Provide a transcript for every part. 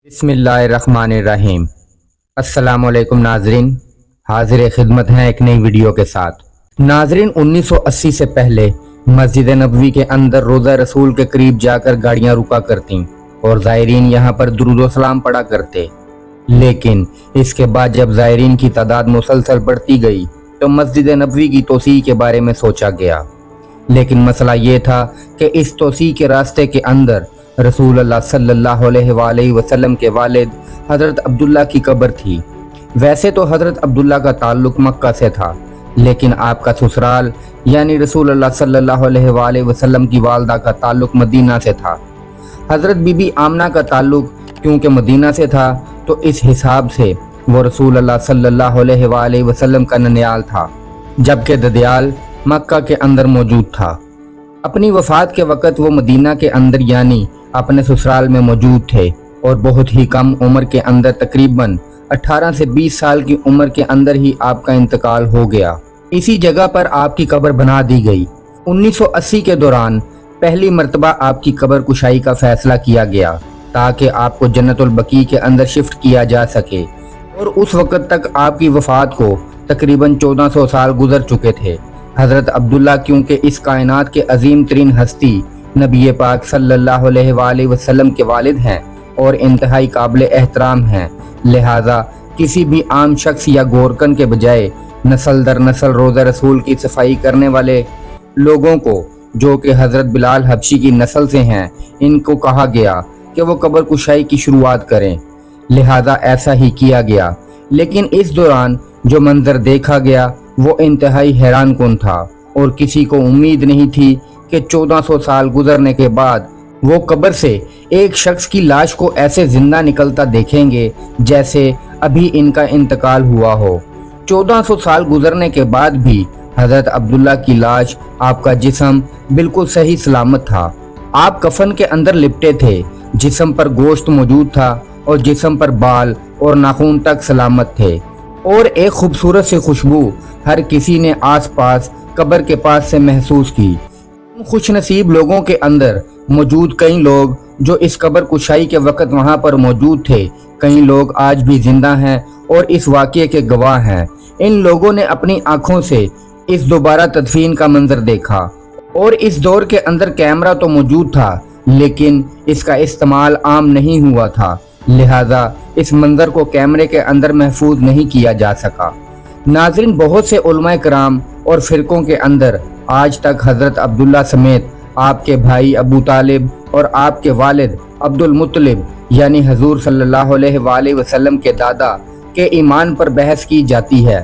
بسم اللہ الرحمن الرحیم۔ السلام علیکم ناظرین، حاضر خدمت ہیں ایک نئی ویڈیو کے ساتھ۔ ناظرین، 1980 سے پہلے مسجد نبوی کے اندر روضہ رسول کے قریب جا کر گاڑیاں رکا کرتیں اور زائرین یہاں پر درود و سلام پڑھا کرتے، لیکن اس کے بعد جب زائرین کی تعداد مسلسل بڑھتی گئی تو مسجد نبوی کی توسیع کے بارے میں سوچا گیا، لیکن مسئلہ یہ تھا کہ اس توسیع کے راستے کے اندر رسول اللہ صلی اللہ علیہ وآلہ وسلم کے والد حضرت عبداللہ کی قبر تھی۔ ویسے تو حضرت عبداللہ کا تعلق مکہ سے تھا، لیکن آپ کا سسرال یعنی رسول اللہ صلی اللہ علیہ وآلہ وسلم کی والدہ کا تعلق مدینہ سے تھا۔ حضرت بی بی آمنہ کا تعلق کیونکہ مدینہ سے تھا تو اس حساب سے وہ رسول اللہ صلی اللہ علیہ وآلہ وسلم کا ننیال تھا، جبکہ ددیال مکہ کے اندر موجود تھا۔ اپنی وفات کے وقت وہ مدینہ کے اندر یعنی اپنے سسرال میں موجود تھے اور بہت ہی کم عمر کے اندر تقریباً 18 سے 20 سال کی عمر کے اندر ہی آپ کا انتقال ہو گیا۔ اسی جگہ پر آپ کی قبر بنا دی گئی۔ 1980 کے دوران پہلی مرتبہ آپ کی قبر کشائی کا فیصلہ کیا گیا تاکہ آپ کو جنت البقیع کے اندر شفٹ کیا جا سکے، اور اس وقت تک آپ کی وفات کو تقریباً 1400 سال گزر چکے تھے۔ حضرت عبداللہ کیونکہ اس کائنات کے عظیم ترین ہستی نبی پاک صلی اللہ علیہ وآلہ وسلم کے والد ہیں اور انتہائی قابل احترام ہیں، لہٰذا کسی بھی عام شخص یا گورکن کے بجائے نسل در نسل روضہ رسول کی صفائی کرنے والے لوگوں کو، جو کہ حضرت بلال حبشی کی نسل سے ہیں، ان کو کہا گیا کہ وہ قبر کشائی کی شروعات کریں، لہٰذا ایسا ہی کیا گیا۔ لیکن اس دوران جو منظر دیکھا گیا وہ انتہائی حیران کن تھا، اور کسی کو امید نہیں تھی کہ 1400 سال گزرنے کے بعد وہ قبر سے ایک شخص کی لاش کو ایسے زندہ نکلتا دیکھیں گے جیسے ابھی ان کا انتقال ہوا ہو۔ 1400 سال گزرنے کے بعد بھی حضرت عبداللہ کی لاش، آپ کا جسم بالکل صحیح سلامت تھا۔ آپ کفن کے اندر لپٹے تھے، جسم پر گوشت موجود تھا اور جسم پر بال اور ناخن تک سلامت تھے، اور ایک خوبصورت سی خوشبو ہر کسی نے آس پاس قبر کے پاس سے محسوس کی۔ خوش نصیب لوگوں کے اندر موجود کئی لوگ جو اس قبر کشائی کے وقت وہاں پر موجود تھے، کئی لوگ آج بھی زندہ ہیں اور اس واقعے کے گواہ ہیں۔ ان لوگوں نے اپنی آنکھوں سے اس دوبارہ تدفین کا منظر دیکھا، اور اس دور کے اندر کیمرہ تو موجود تھا لیکن اس کا استعمال عام نہیں ہوا تھا، لہذا اس منظر کو کیمرے کے اندر محفوظ نہیں کیا جا سکا۔ ناظرین، بہت سے علماء کرام اور فرقوں کے اندر آج تک حضرت عبداللہ سمیت آپ کے بھائی ابو طالب اور آپ کے والد عبد المطلب یعنی حضور صلی اللہ علیہ وآلہ وسلم کے دادا کے ایمان پر بحث کی جاتی ہے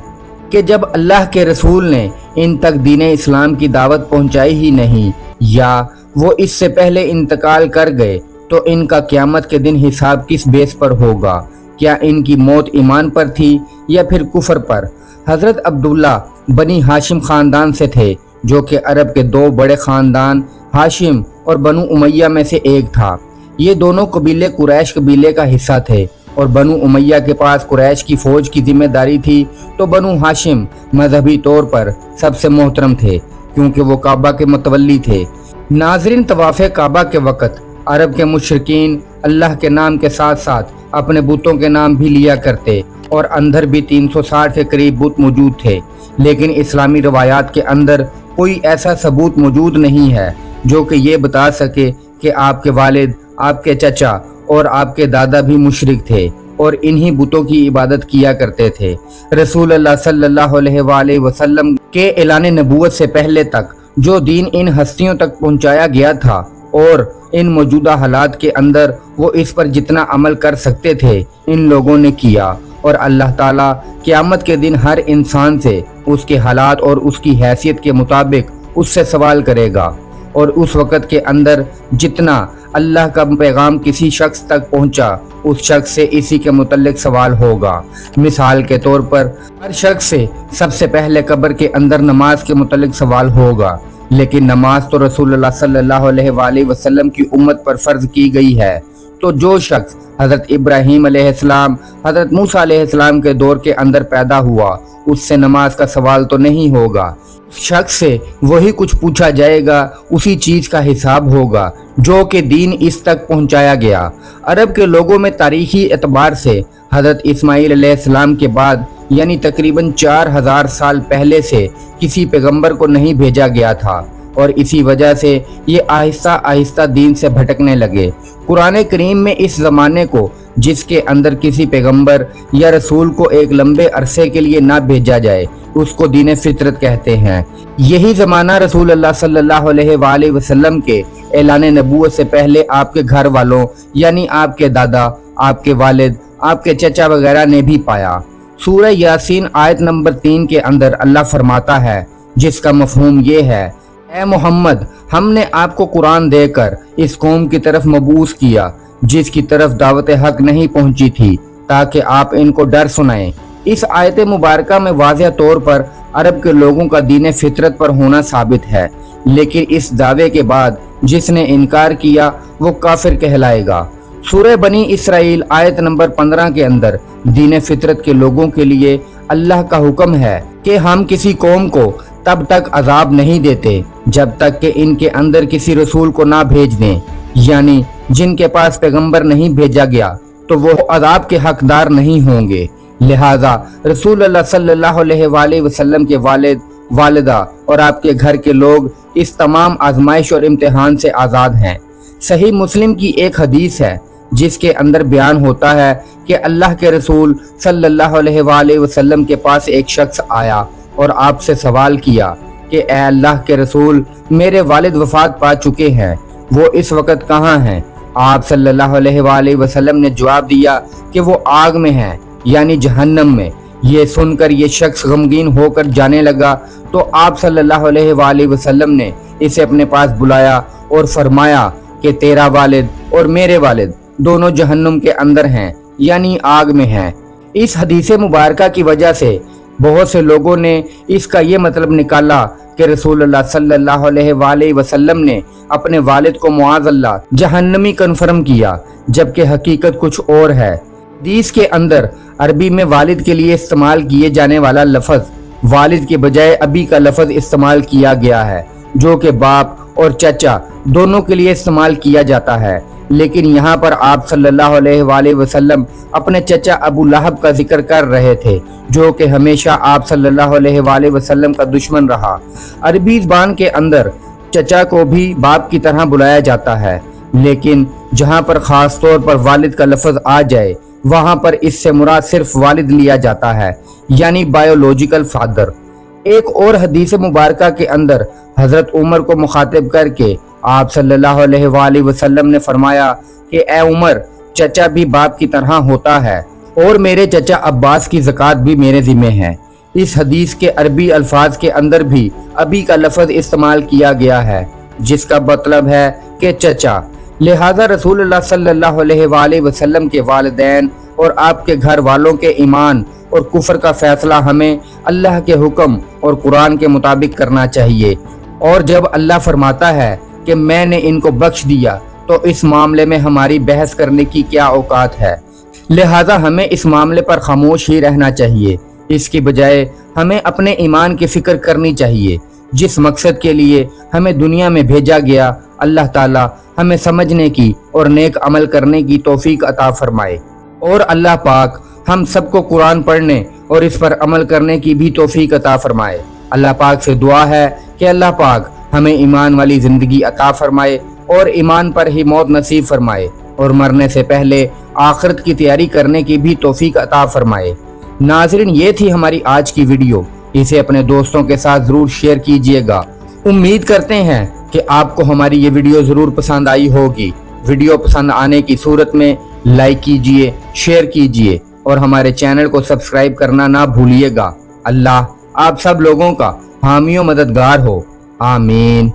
کہ جب اللہ کے رسول نے ان تک دین اسلام کی دعوت پہنچائی ہی نہیں یا وہ اس سے پہلے انتقال کر گئے تو ان کا قیامت کے دن حساب کس بیس پر ہوگا؟ کیا ان کی موت ایمان پر تھی یا پھر کفر پر؟ حضرت عبداللہ بنی ہاشم خاندان سے تھے، جو کہ عرب کے دو بڑے خاندان ہاشم اور بنو امیہ میں سے ایک تھا۔ یہ دونوں قبیلے قریش قبیلے کا حصہ تھے، اور بنو امیہ کے پاس قریش کی فوج کی ذمہ داری تھی، تو بنو ہاشم مذہبی طور پر سب سے محترم تھے کیونکہ وہ کعبہ کے متولی تھے۔ ناظرین، طواف کعبہ کے وقت عرب کے مشرکین اللہ کے نام کے ساتھ ساتھ اپنے بتوں کے نام بھی لیا کرتے، اور اندر بھی 360 کے قریب بت موجود تھے، لیکن اسلامی روایات کے اندر کوئی ایسا ثبوت موجود نہیں ہے جو کہ یہ بتا سکے کہ آپ کے والد، آپ کے چچا اور آپ کے دادا بھی مشرک تھے اور انہی بتوں کی عبادت کیا کرتے تھے۔ رسول اللہ صلی اللہ علیہ وآلہ وسلم کے اعلان نبوت سے پہلے تک جو دین ان ہستیوں تک پہنچایا گیا تھا، اور ان موجودہ حالات کے اندر وہ اس پر جتنا عمل کر سکتے تھے ان لوگوں نے کیا، اور اللہ تعالیٰ قیامت کے دن ہر انسان سے اس کے حالات اور اس کی حیثیت کے مطابق اس سے سوال کرے گا، اور اس وقت کے اندر جتنا اللہ کا پیغام کسی شخص تک پہنچا اس شخص سے اسی کے متعلق سوال ہوگا۔ مثال کے طور پر ہر شخص سے سب سے پہلے قبر کے اندر نماز کے متعلق سوال ہوگا، لیکن نماز تو رسول اللہ صلی اللہ علیہ وآلہ وسلم کی امت پر فرض کی گئی ہے، تو جو شخص حضرت ابراہیم علیہ السلام، حضرت موسیٰ علیہ السلام کے دور کے اندر پیدا ہوا उससे नमाज का सवाल तो नहीं होगा। शख्स से वही कुछ पूछा जाएगा, उसी चीज का हिसाब होगा जो कि दीन इस तक पहुंचाया गया। अरब के लोगों में तारीखी एतबार से हजरत इस्माईल अलैहिस्सलाम के बाद यानी तकरीबन 4000 साल पहले से किसी पैगंबर को नहीं भेजा गया था और इसी वजह से ये आहिस्ता आहिस्ता दीन से भटकने लगे। कुरान करीम में इस ज़माने को जिसके अंदर किसी पैगंबर या रसूल को एक लंबे अरसे के लिए ना भेजा जाए उसको दीन फितरत कहते हैं। यही ज़माना रसूल अल्लाह सल्लल्लाहु अलैहि वसल्लम के ऐलान नबूवत से पहले आपके घर वालों यानी आपके दादा, आपके वालिद, आपके चचा वगैरह ने भी पाया। सूरह यासीन आयत नंबर 3 के अंदर अल्लाह फरमाता है, जिसका मफहूम ये है, ऐ मोहम्मद हमने आपको कुरान देकर इस कौम की तरफ मबूस किया जिसकी तरफ दावत हक नहीं पहुंची थी ताकि आप इनको डर सुनाएं। इस आयत मुबारका में वाज़ेह तौर पर अरब के लोगों का दीन फितरत पर होना साबित है, लेकिन इस दावे के बाद जिसने इनकार किया वो काफिर कहलाएगा। सूरह बनी इसराइल आयत नंबर 15 के अंदर दीन फितरत के लोगों के लिए अल्लाह का हुक्म है कि हम किसी कौम को तब तक अजाब नहीं देते जब तक कि इनके अंदर किसी रसूल को ना भेज दें, यानी जिनके पास पैगंबर नहीं भेजा गया तो वो अजाब के हकदार नहीं होंगे। लिहाजा रसूल अल्लाह सल्लल्लाहु अलैहि वसल्लम के वालिद, वालिदा और आपके घर के लोग इस तमाम आजमाइश और इम्तिहान से आज़ाद हैं। सही मुस्लिम की एक हदीस है जिसके अंदर बयान होता है कि अल्लाह के रसूल सल्लल्लाहु अलैहि वसल्लम के पास एक शख्स आया और आपसे सवाल किया कि ए अल्लाह के रसूल, मेरे वालिद वफात पा चुके हैं, वो इस वक्त कहाँ हैं? आप सल्लल्लाहु अलैहि वसल्लम ने जवाब दिया कि वो आग में हैं यानी जहन्नम में। ये सुनकर ये शख्स गमगीन होकर जाने लगा तो आप सल्लल्लाहु अलैहि वसल्लम ने इसे अपने पास बुलाया और फरमाया कि तेरा वालिद और मेरे वालिद दोनों जहन्नुम के अंदर हैं यानी आग में हैं। इस हदीस मुबारका की वजह से बहुत से लोगों ने इसका ये मतलब निकाला कि रसूलुल्लाह सल्लल्लाहु अलैहि वसल्लम ने अपने वालिद को मुआज़ल्लाह जहन्नमी कन्फर्म किया, जबकि हकीकत कुछ और है। हदीस के अंदर अरबी में वालिद के लिए इस्तेमाल किए जाने वाला लफ्ज़ वालिद के बजाय अबी का लफ्ज़ इस्तेमाल किया गया है, जो कि बाप और चचा दोनों के लिए इस्तेमाल किया जाता है। लेकिन यहाँ पर आप सल्लल्लाहु अलैहि वसल्लम अपने चचा अबू लहब का जिक्र कर रहे थे, जो कि हमेशा आप सल्लल्लाहु अलैहि वसल्लम का दुश्मन रहा। अरबी ज़बान के अंदर चचा को भी बाप की तरह बुलाया जाता है, लेकिन जहाँ पर ख़ास तौर पर वालिद का लफ्ज़ आ जाए वहाँ पर इससे मुराद सिर्फ वालिद लिया जाता है यानी बायोलॉजिकल फादर। एक और हदीस मुबारका के अंदर हजरत उमर को मुखातिब करके आप सल्लल्लाहु अलैहि वसल्लम ने फरमाया कि ए उमर, चचा भी बाप की तरह होता है और मेरे चचा अब्बास की ज़कात भी मेरे ज़िम्मे है। इस हदीस के अरबी अल्फाज के अंदर भी अबी का लफ्ज़ इस्तेमाल किया गया है, जिसका मतलब है कि चचा। लिहाजा रसूलुल्लाह सल्लल्लाहु अलैहि वसल्लम के वालिदैन और आपके घर वालों के ईमान और कुफर का फैसला हमें अल्लाह के हुक्म और कुरान के मुताबिक करना चाहिए। और जब अल्लाह फरमाता है कि मैंने इनको बख्श दिया तो इस मामले में हमारी बहस करने की क्या औकात है। लिहाजा हमें इस मामले पर खामोश ही रहना चाहिए। इसकी बजाय हमें अपने ईमान की फिक्र करनी चाहिए, जिस मकसद के लिए हमें दुनिया में भेजा गया। अल्लाह ताला हमें समझने की और नेक अमल करने की तौफीक अता फरमाए और अल्लाह पाक हम सबको कुरान पढ़ने और इस पर अमल करने की भी तौफीक अता फरमाए। अल्लाह पाक से दुआ है कि अल्लाह पाक हमें ईमान वाली ज़िंदगी अता फरमाए और ईमान पर ही मौत नसीब फरमाए और मरने से पहले आखिरत की तैयारी करने की भी तौफीक अता फरमाए। नाज़रीन, ये थी हमारी आज की वीडियो। इसे अपने दोस्तों के साथ ज़रूर शेयर कीजिएगा। उम्मीद करते हैं कि आपको हमारी ये वीडियो ज़रूर पसंद आई होगी। वीडियो पसंद आने की सूरत में लाइक कीजिए, शेयर कीजिए और हमारे चैनल को सब्सक्राइब करना ना भूलिएगा। अल्लाह आप सब लोगों का हामी व मददगार हो। आमीन।